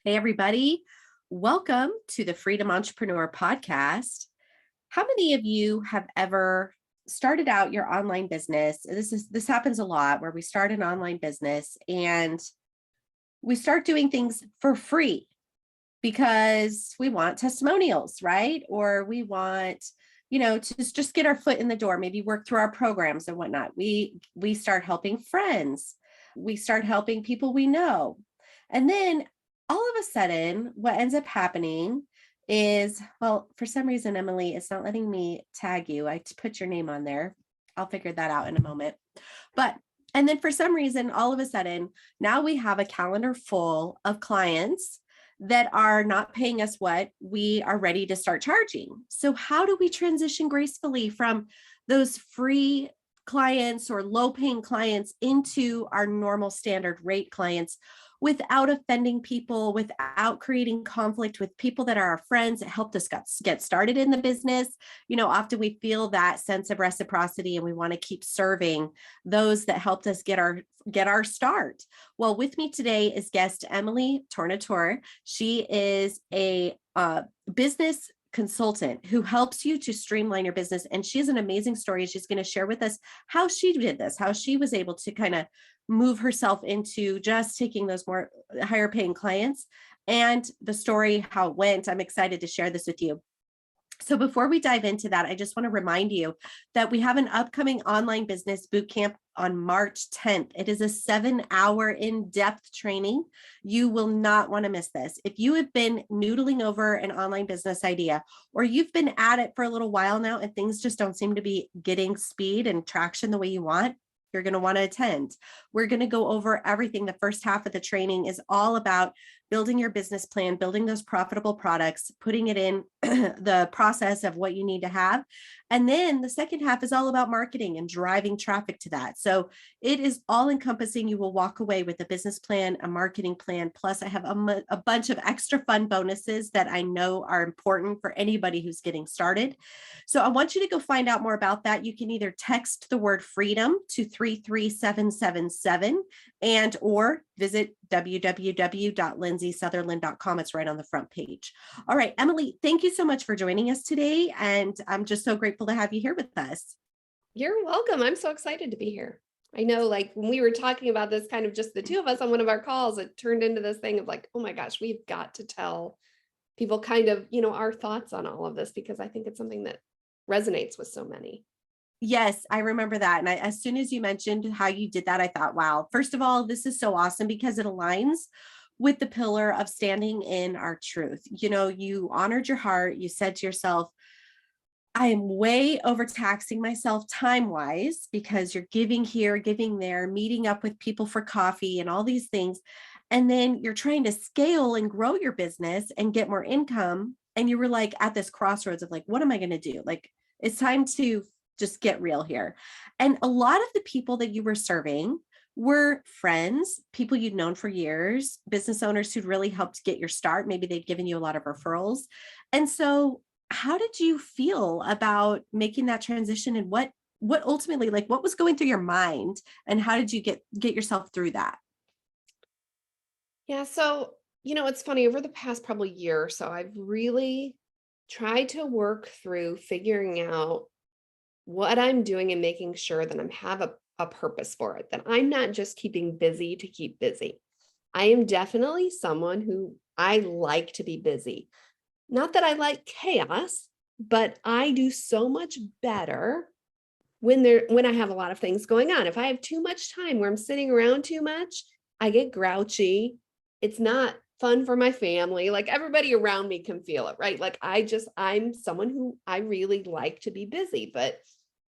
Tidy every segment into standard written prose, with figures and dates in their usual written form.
Hey, everybody. Welcome to the Freedom Entrepreneur Podcast. How many of you have ever started out your online business? This happens a lot where we start an online business and we start doing things for free because we want testimonials, right? Or we want, to just get our foot in the door, maybe work through our programs and whatnot. We start helping friends. We start helping people we know. And then all of a sudden, what ends up happening is, well, for some reason, Emily, it's not letting me tag you. I put your name on there. I'll figure that out in a moment. And then for some reason, all of a sudden, now we have a calendar full of clients that are not paying us what we are ready to start charging. So how do we transition gracefully from those free clients or low paying clients into our normal standard rate clients without offending people, without creating conflict with people that are our friends that helped us get started in the business? Often we feel that sense of reciprocity and we want to keep serving those that helped us get our start. Well, with me today is guest Emily Tornatore. She is a business consultant who helps you to streamline your business. And she has an amazing story. She's going to share with us how she did this, how she was able to kind of move herself into just taking those more higher paying clients, and the story, how it went. I'm excited to share this with you. So before we dive into that, I just want to remind you that we have an upcoming online business bootcamp on March 10th. It is a 7-hour in-depth training. You will not want to miss this. If you have been noodling over an online business idea, or you've been at it for a little while now and things just don't seem to be getting speed and traction the way you want, you're going to want to attend. We're going to go over everything. The first half of the training is all about building your business plan, building those profitable products, putting it in the process of what you need to have. And then the second half is all about marketing and driving traffic to that. So it is all encompassing. You will walk away with a business plan, a marketing plan. Plus I have a bunch of extra fun bonuses that I know are important for anybody who's getting started. So I want you to go find out more about that. You can either text the word freedom to 33777 or visit www.lindsaysutherland.com. It's right on the front page. All right, Emily, thank you so much for joining us today. And I'm just so grateful to have you here with us. You're welcome. I'm so excited to be here. I know, like when we were talking about this, kind of just the two of us on one of our calls, it turned into this thing of like, oh my gosh, we've got to tell people kind of, our thoughts on all of this, because I think it's something that resonates with so many. Yes, I remember that. And as soon as you mentioned how you did that, I thought, wow, first of all, this is so awesome because it aligns with the pillar of standing in our truth. You honored your heart. You said to yourself, I am way overtaxing myself time-wise because you're giving here, giving there, meeting up with people for coffee and all these things. And then you're trying to scale and grow your business and get more income. And you were like at this crossroads of like, what am I going to do? Like, it's time to just get real here. And a lot of the people that you were serving were friends, people you'd known for years, business owners who'd really helped get your start. Maybe they'd given you a lot of referrals. And so how did you feel about making that transition, and what ultimately, like, what was going through your mind, and how did you get yourself through that? Yeah. So, it's funny, over the past probably year or so, I've really tried to work through figuring out what I'm doing and making sure that I have a purpose for it, that I'm not just keeping busy to keep busy. I am definitely someone who I like to be busy. Not that I like chaos, but I do so much better when I have a lot of things going on. If I have too much time where I'm sitting around too much, I get grouchy. It's not fun for my family. Like everybody around me can feel it, right? Like I'm someone who I really like to be busy, but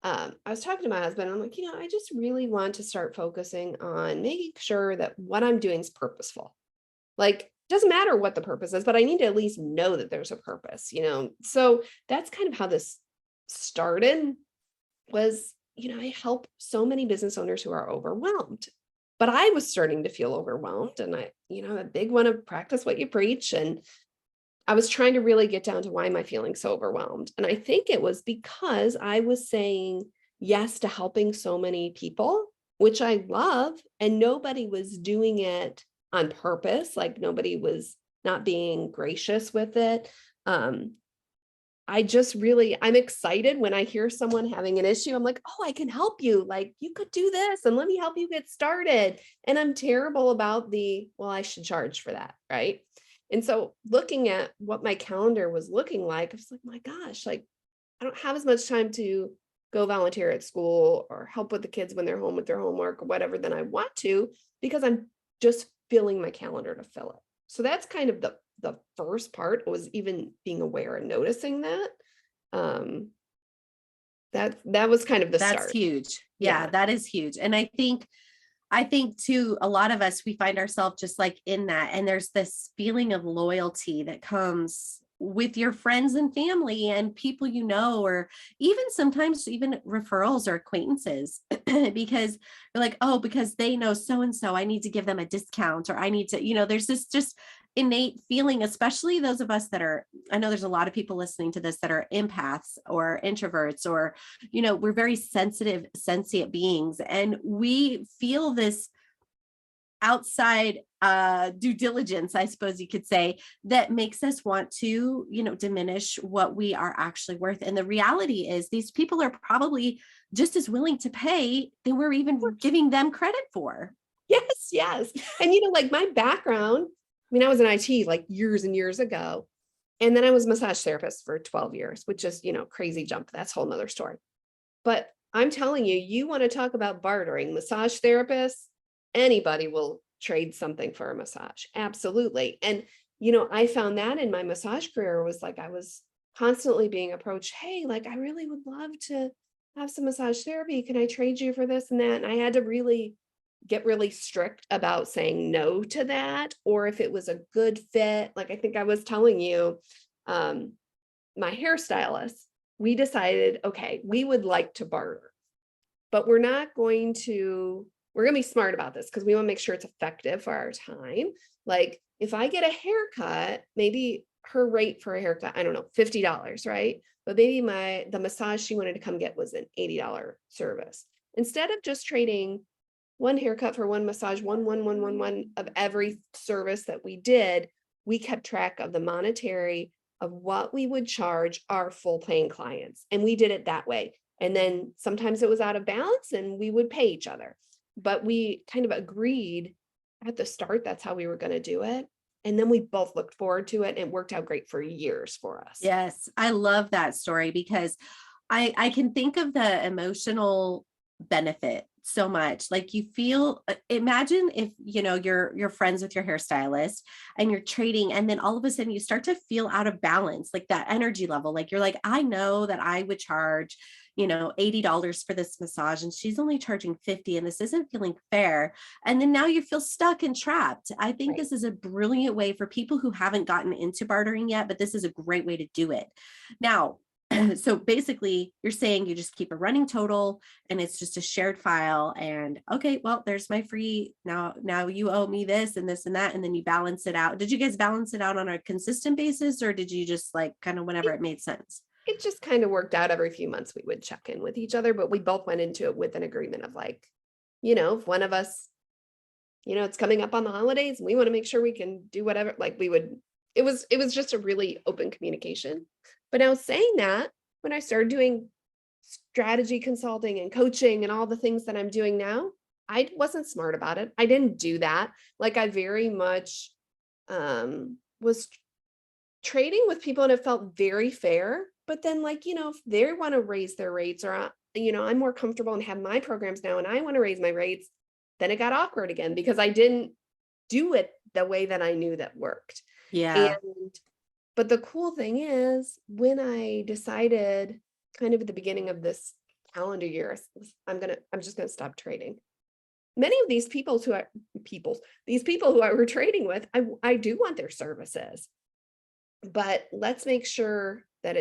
I was talking to my husband. I'm like, I just really want to start focusing on making sure that what I'm doing is purposeful. Like, doesn't matter what the purpose is, but I need to at least know that there's a purpose, So that's kind of how this started was, I help so many business owners who are overwhelmed, but I was starting to feel overwhelmed, and a big one of practice what you preach. And I was trying to really get down to why am I feeling so overwhelmed? And I think it was because I was saying yes to helping so many people, which I love, and nobody was doing it on purpose. Like nobody was not being gracious with it. I'm excited when I hear someone having an issue. I'm like, oh, I can help you. Like, you could do this and let me help you get started. And I'm terrible about well, I should charge for that. Right. And so looking at what my calendar was looking like, I was like, my gosh, like, I don't have as much time to go volunteer at school or help with the kids when they're home with their homework or whatever than I want to, because I'm just filling my calendar to fill it. So that's kind of the first part, was even being aware and noticing that. Um, that was kind of the That's start. huge. Yeah, Yeah. that is huge. And I think too, a lot of us, we find ourselves just like in that. And there's this feeling of loyalty that comes with your friends and family and people, or even sometimes even referrals or acquaintances, because you're like, oh, because they know so and so, I need to give them a discount, or I need to, there's this just innate feeling, especially those of us that are, I know there's a lot of people listening to this that are empaths or introverts, or we're very sensitive, sentient beings, and we feel this outside due diligence, I suppose you could say, that makes us want to, diminish what we are actually worth. And the reality is these people are probably just as willing to pay than we're even giving them credit for. Yes, yes. And like my background, I mean, I was in IT like years and years ago. And then I was a massage therapist for 12 years, which is, crazy jump. That's a whole nother story. But I'm telling you, you want to talk about bartering, massage therapists, anybody will trade something for a massage. Absolutely. And, I found that in my massage career was like, I was constantly being approached. Hey, like, I really would love to have some massage therapy. Can I trade you for this and that? And I had to really get really strict about saying no to that, or if it was a good fit. Like I think I was telling you, my hairstylist, we decided, okay, we would like to barter, but we're going to be smart about this because we want to make sure it's effective for our time. Like if I get a haircut, maybe her rate for a haircut, I don't know, $50, right? But maybe the massage she wanted to come get was an $80 service. Instead of just trading one haircut for one massage, one of every service that we did, we kept track of the monetary of what we would charge our full paying clients. And we did it that way. And then sometimes it was out of balance and we would pay each other. But we kind of agreed at the start, that's how we were going to do it. And then we both looked forward to it, and it worked out great for years for us. Yes, I love that story because I can think of the emotional benefit so much. Like you feel, imagine if you're friends with your hairstylist and you're trading, and then all of a sudden you start to feel out of balance, like that energy level. Like you're like, I know that I would charge $80 for this massage and she's only charging 50, and this isn't feeling fair. And then now you feel stuck and trapped. I think Right. this is a brilliant way for people who haven't gotten into bartering yet, but this is a great way to do it. Now, so basically you're saying you just keep a running total and it's just a shared file, and okay, well, there's my free, now you owe me this and this and that, and then you balance it out. Did you guys balance it out on a consistent basis, or did you just like kind of whenever it made sense? It just kind of worked out. Every few months we would check in with each other, but we both went into it with an agreement of like, if one of us, it's coming up on the holidays, we want to make sure we can do whatever, like it was just a really open communication. But now saying that, when I started doing strategy consulting and coaching and all the things that I'm doing now, I wasn't smart about it. I didn't do that. Like I very much was trading with people and it felt very fair. But then like, if they want to raise their rates, or, I'm more comfortable and have my programs now and I want to raise my rates, then it got awkward again because I didn't do it the way that I knew that worked. Yeah. And, but the cool thing is when I decided kind of at the beginning of this calendar year, I'm just going to stop trading. Many of these these people who I were trading with, I do want their services, but let's make sure that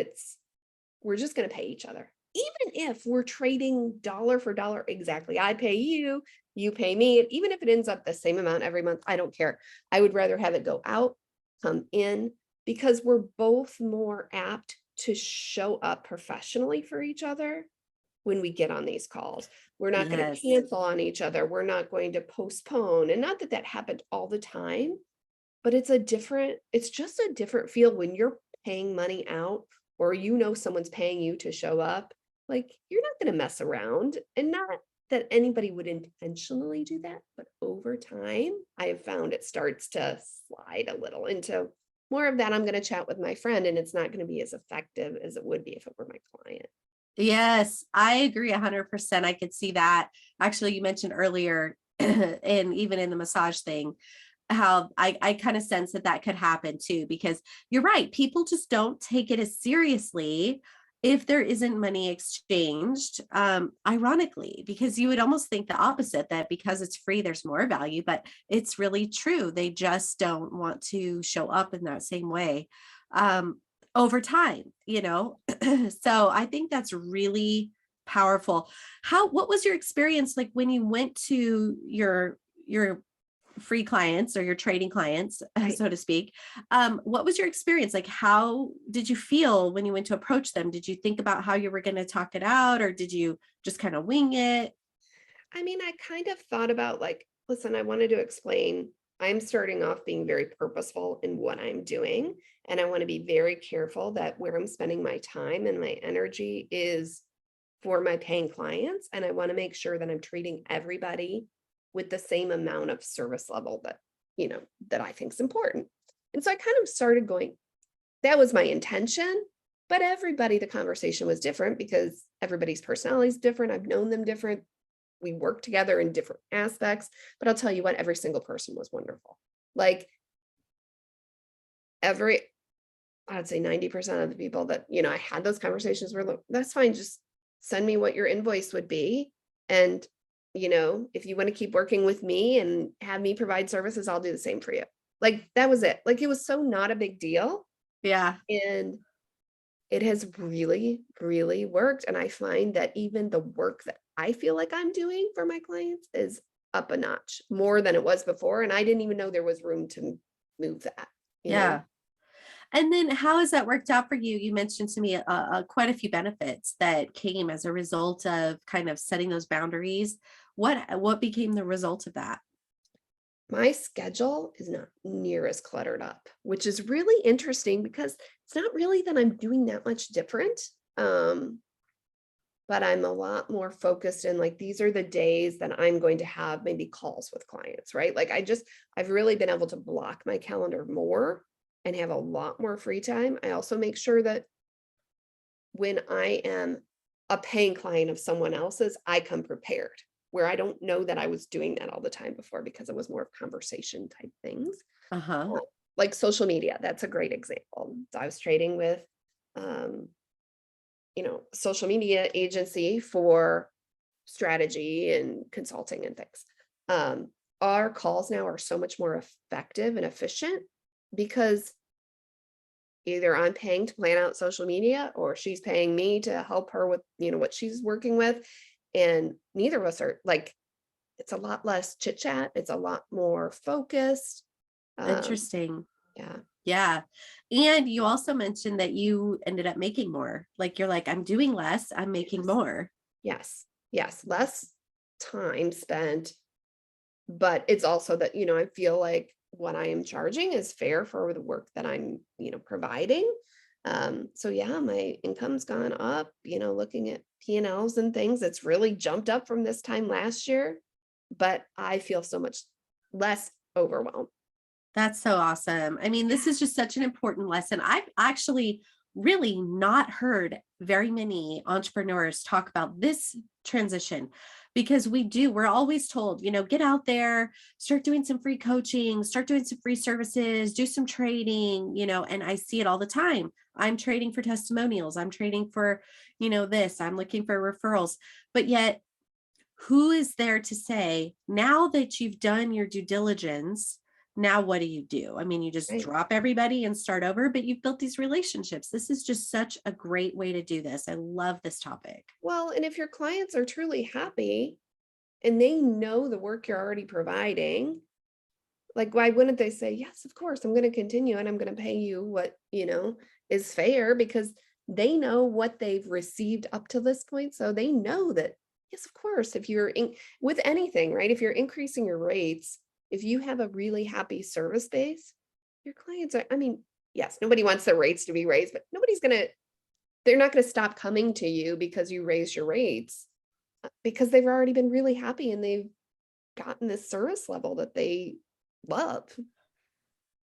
we're just going to pay each other. Even if we're trading dollar for dollar, exactly. I pay you, you pay me. Even if it ends up the same amount every month, I don't care. I would rather have it go out, come in, because we're both more apt to show up professionally for each other when we get on these calls. We're not going to Yes. cancel on each other. We're not going to postpone. And not that that happened all the time, but it's just a different feel when you're paying money out or someone's paying you to show up. Like, you're not going to mess around, and not that anybody would intentionally do that, but over time, I have found it starts to slide a little into more of that. I'm going to chat with my friend, and it's not going to be as effective as it would be if it were my client. Yes, I agree 100%. I could see that. Actually, you mentioned earlier, and even in the massage thing, how I kind of sense that that could happen too, because you're right. People just don't take it as seriously if there isn't money exchanged. Ironically, because you would almost think the opposite, that because it's free, there's more value, but it's really true. They just don't want to show up in that same way. Um, Over time, you know? So I think that's really powerful. What was your experience like when you went to your free clients or your trading clients, Right. so to speak? What was your experience? Like, how did you feel when you went to approach them? Did you think about how you were going to talk it out, or did you just kind of wing it? I mean, I kind of thought about, like, listen, I wanted to explain I'm starting off being very purposeful in what I'm doing. And I want to be very careful that where I'm spending my time and my energy is for my paying clients. And I want to make sure that I'm treating everybody with the same amount of service level that I think is important. And so I kind of started going, that was my intention. But the conversation was different because everybody's personality is different. I've known them different. We work together in different aspects, but I'll tell you what, every single person was wonderful. Like, every I'd say 90% of the people that, I had those conversations were like, that's fine, just send me what your invoice would be. And, if you want to keep working with me and have me provide services, I'll do the same for you. Like, that was it. Like, it was so not a big deal. Yeah. And it has really, really worked, and I find that even the work that I feel like I'm doing for my clients is up a notch more than it was before, and I didn't even know there was room to move that, you know? Yeah. And then how has that worked out for you? You mentioned to me quite a few benefits that came as a result of kind of setting those boundaries. What became the result of that? My schedule is not near as cluttered up, which is really interesting because it's not really that I'm doing that much different. Um, but I'm a lot more focused in, like, these are the days that I'm going to have maybe calls with clients, right? Like, I've really been able to block my calendar more and have a lot more free time. I also make sure that when I am a paying client of someone else's, I come prepared, where I don't know that I was doing that all the time before because it was more of conversation type things. Uh-huh. Uh, like social media, that's a great example. So I was trading with um, social media agency for strategy and consulting and things. Um, our calls now are so much more effective and efficient because either I'm paying to plan out social media or she's paying me to help her with, what she's working with. And neither of us are like, it's a lot less chit chat. It's a lot more focused. Um, Interesting. yeah. Yeah. And you also mentioned that you ended up making more. Like, you're like, I'm doing less, I'm making Yes. more. Yes. Yes. Less time spent. But it's also that, I feel like what I am charging is fair for the work that I'm, providing. So yeah, my income's gone up, looking at P&Ls and things, it's really jumped up from this time last year, but I feel so much less overwhelmed. That's so awesome. I mean, this is just such an important lesson. I've actually really not heard very many entrepreneurs talk about this transition, because we're always told, get out there, start doing some free coaching, start doing some free services, do some trading, and I see it all the time. I'm trading for testimonials. I'm trading for, this, I'm looking for referrals. But yet, who is there to say, now that you've done your due diligence, now what do you do? I mean, you just Right. drop everybody and start over, but you've built these relationships. This is just such a great way to do this. I love this topic. Well, and if your clients are truly happy and they know the work you're already providing, like, why wouldn't they say, yes, of course, I'm going to continue and I'm going to pay you what, is fair, because they know what they've received up to this point. So they know that, yes, of course, if you're with anything, right? If you're increasing your rates, if you have a really happy service base, your clients are, I mean, yes, nobody wants their rates to be raised, but they're not gonna stop coming to you because you raise your rates, because they've already been really happy and they've gotten this service level that they love.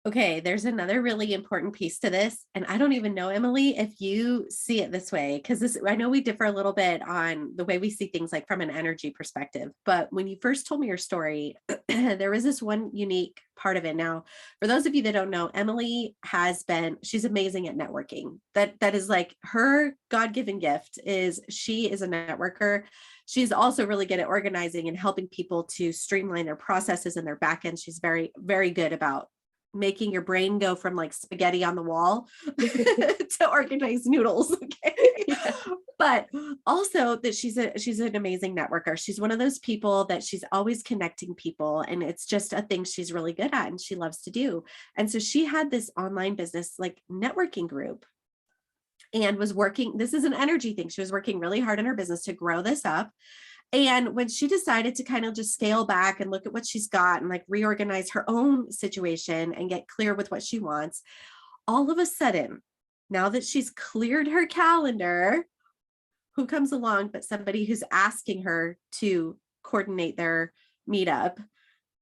Okay, there's another really important piece to this, and I don't even know, Emily, if you see it this way, because this I know we differ a little bit on the way we see things like from an energy perspective. But when you first told me your story, there was this one unique part of it. Now, for those of you that don't know, Emily she's amazing at networking. That is like her God-given gift is she is a networker. She's also really good at organizing and helping people to streamline their processes and their back end. She's very, very good about making your brain go from like spaghetti on the wall to organized noodles. Okay. Yeah. But also that she's an amazing networker. She's one of those people that she's always connecting people. And it's just a thing she's really good at and she loves to do. And so she had this online business like networking group and was working. This is an energy thing. She was working really hard in her business to grow this up. And when she decided to kind of just scale back and look at what she's got and like reorganize her own situation and get clear with what she wants, all of a sudden, now that she's cleared her calendar, who comes along but somebody who's asking her to coordinate their meetup?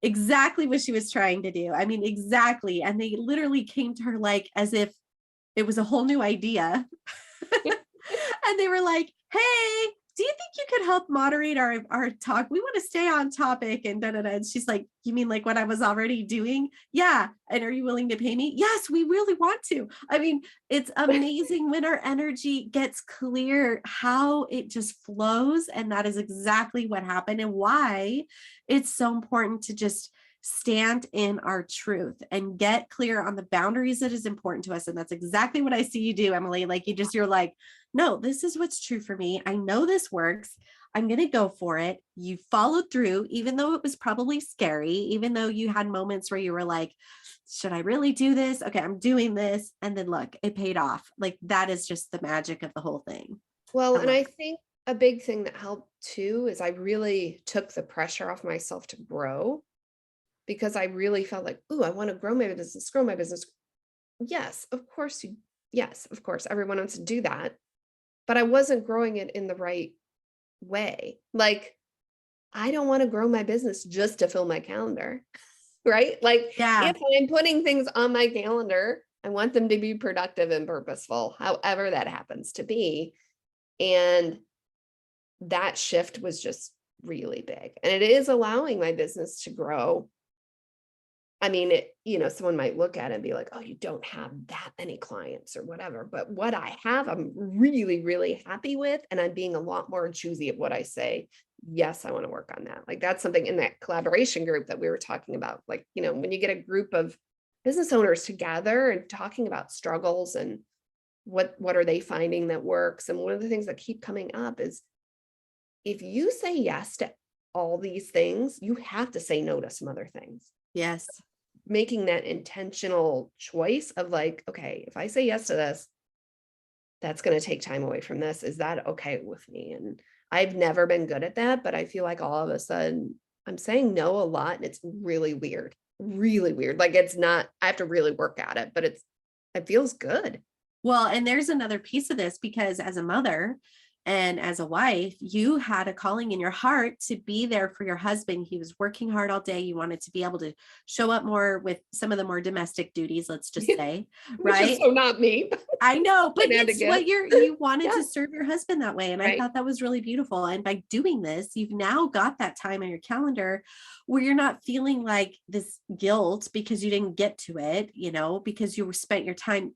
Exactly what she was trying to do. I mean, exactly. And they literally came to her like as if it was a whole new idea. And they were like, hey, do you think you could help moderate our talk? We want to stay on topic and da da da. And she's like, you mean like what I was already doing? Yeah. And are you willing to pay me? Yes, we really want to. I mean, it's amazing when our energy gets clear, how it just flows. And that is exactly what happened and why it's so important to just stand in our truth and get clear on the boundaries that is important to us. And that's exactly what I see you do, Emily. Like you're like, no, this is what's true for me. I know this works. I'm going to go for it. You followed through, even though it was probably scary, even though you had moments where you were like, should I really do this? Okay, I'm doing this. And then look, it paid off. Like that is just the magic of the whole thing. Well, I and love I it. think a big thing that helped too is I really took the pressure off myself to grow, because I really felt like, ooh, I want to grow my business, grow my business. Yes, of course, everyone wants to do that. But I wasn't growing it in the right way. Like, I don't want to grow my business just to fill my calendar, right? Like, Yeah. if I'm putting things on my calendar, I want them to be productive and purposeful, however that happens to be. And that shift was just really big. And it is allowing my business to grow. I mean, someone might look at it and be like, oh, you don't have that many clients or whatever. But what I have, I'm really, really happy with. And I'm being a lot more choosy of what I say. Yes, I want to work on that. Like that's something in that collaboration group that we were talking about. Like, when you get a group of business owners together and talking about struggles and what are they finding that works. And one of the things that keep coming up is if you say yes to all these things, you have to say no to some other things. Yes. Making that intentional choice of like, okay, if I say yes to this, that's going to take time away from this. Is that okay with me? And I've never been good at that, but I feel like all of a sudden I'm saying no a lot and it's really weird, really weird. Like it's not, I have to really work at it, but it feels good. Well, and there's another piece of this because as a mother and as a wife, you had a calling in your heart to be there for your husband. He was working hard all day. You wanted to be able to show up more with some of the more domestic duties, let's just say, Which is right? so not me. I know, but I had to it's what get. you wanted Yeah. to serve your husband that way. And I Right. thought that was really beautiful. And by doing this, you've now got that time on your calendar where you're not feeling like this guilt because you didn't get to it, because you spent your time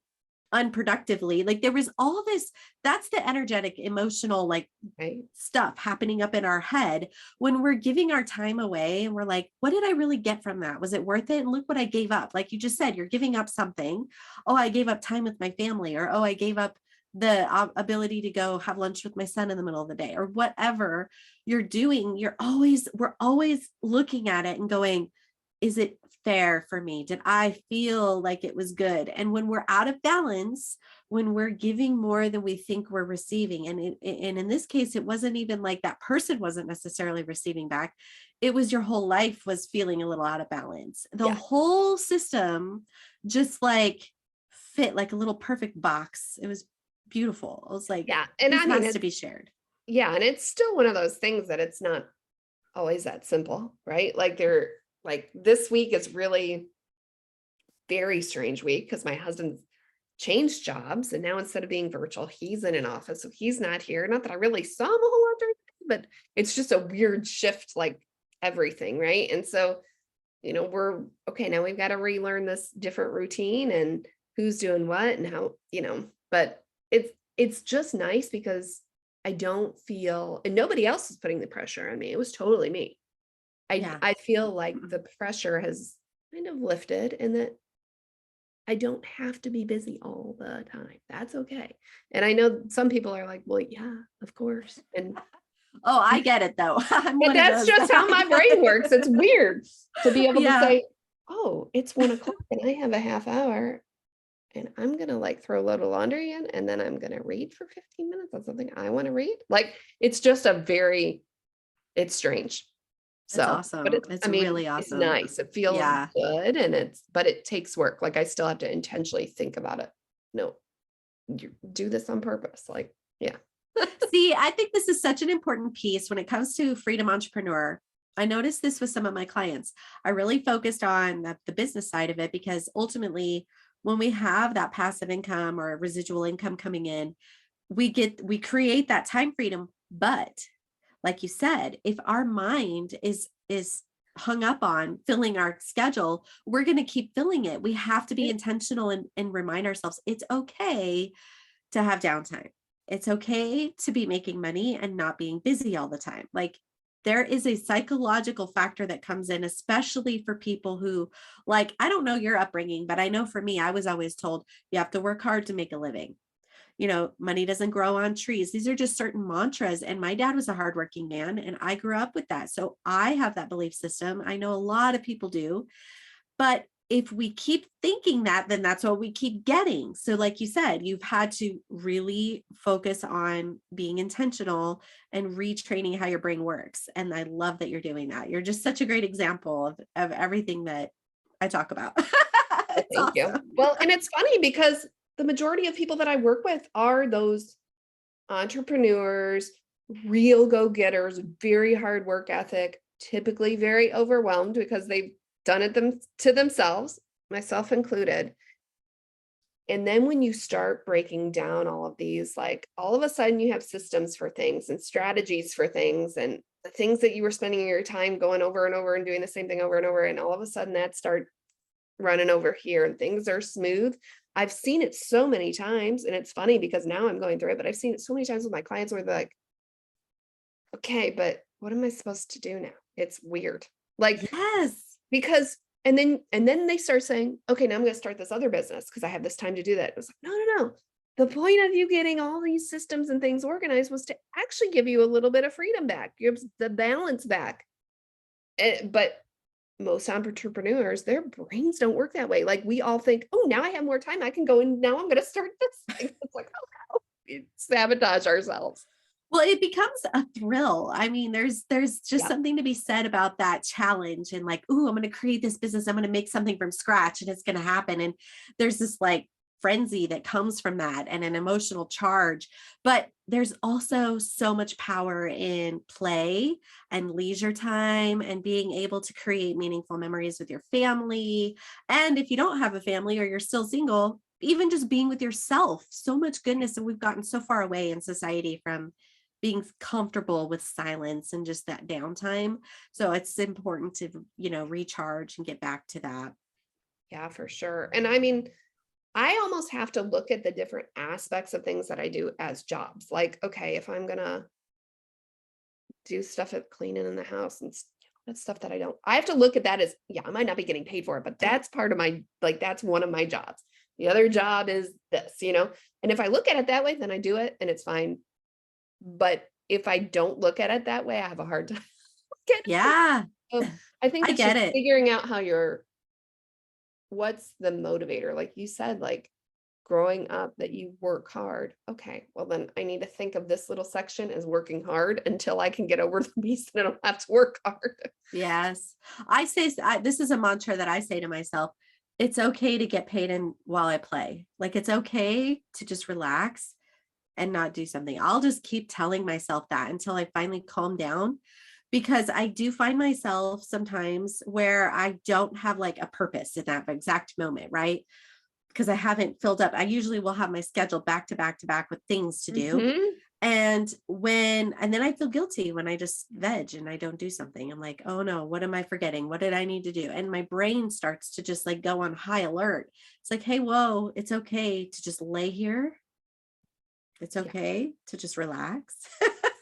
unproductively. Like there was all this, that's the energetic, emotional, like Right. stuff happening up in our head when we're giving our time away and we're like, what did I really get from that? Was it worth it? And look what I gave up. Like you just said, you're giving up something. Oh, I gave up time with my family, or oh, I gave up the ability to go have lunch with my son in the middle of the day, or whatever you're doing. We're always looking at it and going, is it fair for me? Did I feel like it was good? And when we're out of balance, when we're giving more than we think we're receiving, and in this case, it wasn't even like that person wasn't necessarily receiving back. It was your whole life was feeling a little out of balance. The Yeah. whole system just like fit like a little perfect box. It was beautiful. I was like, Yeah. And this I mean, has to be shared. yeah. And it's still one of those things that it's not always that simple, right? Like this week is really very strange week because my husband's changed jobs. And now instead of being virtual, he's in an office. So he's not here. Not that I really saw him a whole lot during the day, but it's just a weird shift, like everything. Right. And so, we're okay. Now we've got to relearn this different routine and who's doing what and how, but it's just nice because I don't feel, and nobody else is putting the pressure on me. It was totally me. Yeah. I feel like the pressure has kind of lifted and that I don't have to be busy all the time. That's okay. And I know some people are like, well, yeah, of course. And Oh, I get it though. I'm but one of that's those that just how I my get brain works. It's it. weird to be able to Yeah. say, oh, it's 1 o'clock and I have a half hour and I'm gonna like throw a load of laundry in and then I'm gonna read for 15 minutes on something I want to read. Like it's just it's strange. It's So, but awesome. it's, It's I mean, really it's awesome. nice. It feels Yeah. good and but it takes work. Like I still have to intentionally think about it. No, you do this on purpose. Like, yeah. See, I think this is such an important piece when it comes to freedom entrepreneur. I noticed this with some of my clients. I really focused on the business side of it because ultimately, when we have that passive income or residual income coming in, we create that time freedom. But like you said, if our mind is hung up on filling our schedule, we're going to keep filling it. We have to be intentional and remind ourselves it's okay to have downtime. It's okay to be making money and not being busy all the time. Like there is a psychological factor that comes in, especially for people who, like, I don't know your upbringing, but I know for me, I was always told you have to work hard to make a living. Money doesn't grow on trees. These are just certain mantras. And my dad was a hardworking man, and I grew up with that. So I have that belief system. I know a lot of people do. But if we keep thinking that, then that's what we keep getting. So, like you said, you've had to really focus on being intentional and retraining how your brain works. And I love that you're doing that. You're just such a great example of everything that I talk about. Well, It's thank you. awesome. Well, and it's funny because the majority of people that I work with are those entrepreneurs, real go-getters, very hard work ethic, typically very overwhelmed because they've done it to themselves, myself included. And then when you start breaking down all of these, like all of a sudden you have systems for things and strategies for things and the things that you were spending your time going over and over and doing the same thing over and over. And all of a sudden that start running over here and things are smooth. I've seen it so many times. And it's funny because now I'm going through it, but I've seen it so many times with my clients where they're like, okay, but what am I supposed to do now? It's weird. Like, Yes. because and then they start saying, okay, now I'm going to start this other business because I have this time to do that. It was like, no. The point of you getting all these systems and things organized was to actually give you a little bit of freedom back, gives the balance back. But most entrepreneurs, their brains don't work that way. Like we all think, oh, now I have more time. I can go and now I'm going to start this thing. It's like, oh, no, we sabotage ourselves. Well, it becomes a thrill. I mean, there's just Yeah. something to be said about that challenge and like, ooh, I'm going to create this business. I'm going to make something from scratch and it's going to happen. And there's this like frenzy that comes from that and an emotional charge. But there's also so much power in play and leisure time and being able to create meaningful memories with your family. And if you don't have a family or you're still single, even just being with yourself, so much goodness. And we've gotten so far away in society from being comfortable with silence and just that downtime. So it's important to, recharge and get back to that. Yeah, for sure. And I mean, I almost have to look at the different aspects of things that I do as jobs. Like, okay, if I'm gonna do stuff at cleaning in the house and that's stuff that I have to look at that as, yeah, I might not be getting paid for it, but that's part of my, like, that's one of my jobs. The other job is this. And if I look at it that way, then I do it and it's fine. But if I don't look at it that way, I have a hard time getting it. Yeah, So I think I it's get just it. figuring out what's the motivator? Like you said, like growing up that you work hard. Okay, well then I need to think of this little section as working hard until I can get over the beast and I don't have to work hard. Yes. This is a mantra that I say to myself. it's okay to get paid in while I play. Like, it's okay to just relax and not do something. I'll just keep telling myself that until I finally calm down, because I do find myself sometimes where I don't have like a purpose in that exact moment, right? Because I haven't filled up. I usually will have my schedule back to back to back with things to do. Mhm. And then I feel guilty when I just veg and I don't do something. I'm like, oh no, what am I forgetting? What did I need to do? And my brain starts to just like go on high alert. It's like, hey, whoa, it's okay to just lay here. It's Yeah. okay to just relax.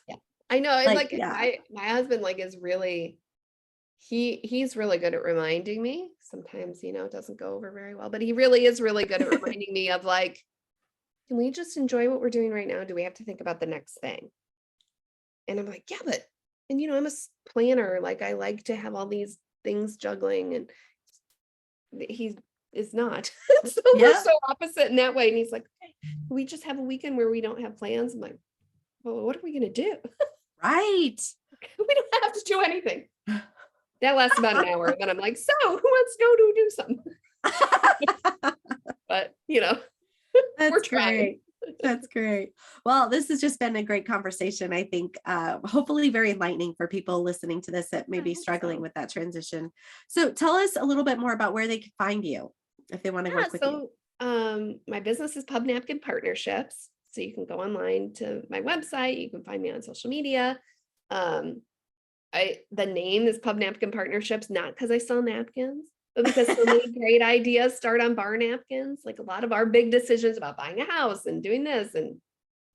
Yeah. I know, and, Like, like, yeah. my husband, like, is really he's really good at reminding me. Sometimes, it doesn't go over very well, but he really is really good at reminding me of, like, "Can we just enjoy what we're doing right now? Do we have to think about the next thing?" And I'm like, "Yeah, but" and, I'm a planner, like, I like to have all these things juggling, and he is not. So we're Yeah. so opposite in that way, and he's like, "Okay, can we just have a weekend where we don't have plans?" I'm like, "Well, what are we gonna do? Right. We don't have to do anything." That lasts about an hour, then I'm like, "So, who wants to go to do something?" But, we're That's trying. great. That's great. Well, this has just been a great conversation. I think, hopefully very enlightening for people listening to this that may I be hope struggling so. with that transition. So tell us a little bit more about where they can find you if they want to Yeah, work with you. so, my business is Pub Napkin Partnerships, so you can go online to my website, you can find me on social media. Um, the name is Pub Napkin Partnerships, not because I sell napkins, but because so many great ideas start on bar napkins. Like, a lot of our big decisions about buying a house and doing this and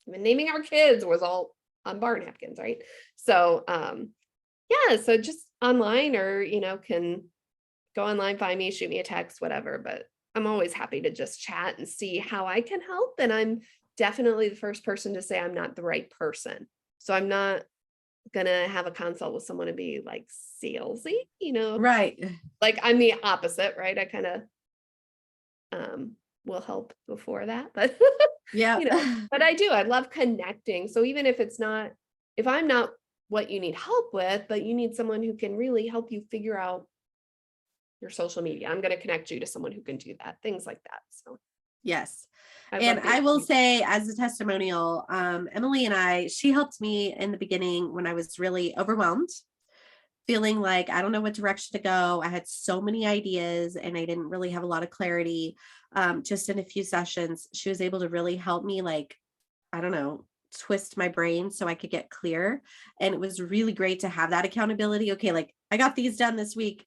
even naming our kids was all on bar napkins, right? So, yeah, so just online, or, can go online, find me, shoot me a text, whatever. But I'm always happy to just chat and see how I can help. And I'm definitely the first person to say I'm not the right person. So I'm not gonna have a consult with someone and be like salesy. Right. Like, I'm the opposite, right? I kind of will help before that. But Yeah. but I love connecting. So even if I'm not what you need help with, but you need someone who can really help you figure out your social media, I'm going to connect you to someone who can do that, things like that. So Yes. I And love being I will community. say, as a testimonial, Emily and she helped me in the beginning when I was really overwhelmed, feeling like I don't know what direction to go. I had so many ideas and I didn't really have a lot of clarity. Just in a few sessions, she was able to really help me, like, I don't know, twist my brain so I could get clear. And it was really great to have that accountability. Okay, like I got these done this week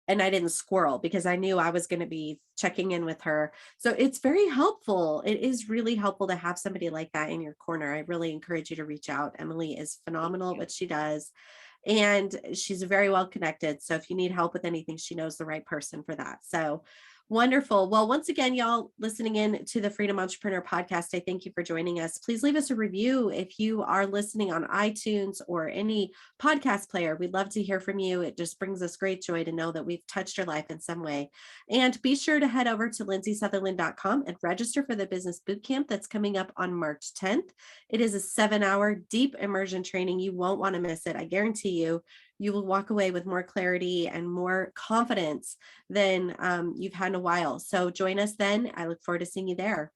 and I didn't squirrel because I knew I was going to be checking in with her. So it's very helpful. It is really helpful to have somebody like that in your corner. I really encourage you to reach out. Emily is Thank phenomenal at you. what she does, and she's very well connected. So if you need help with anything, she knows the right person for that. So wonderful. Well, once again, y'all listening in to the Freedom Entrepreneur Podcast, I thank you for joining us. Please leave us a review if you are listening on iTunes or any podcast player. We'd love to hear from you. It just brings us great joy to know that we've touched your life in some way. And be sure to head over to lindsaysutherland.com and register for the business bootcamp that's coming up on March 10th. It is a 7-hour deep immersion training. You won't want to miss it. I guarantee you, you will walk away with more clarity and more confidence than you've had in a while. So join us then. I look forward to seeing you there.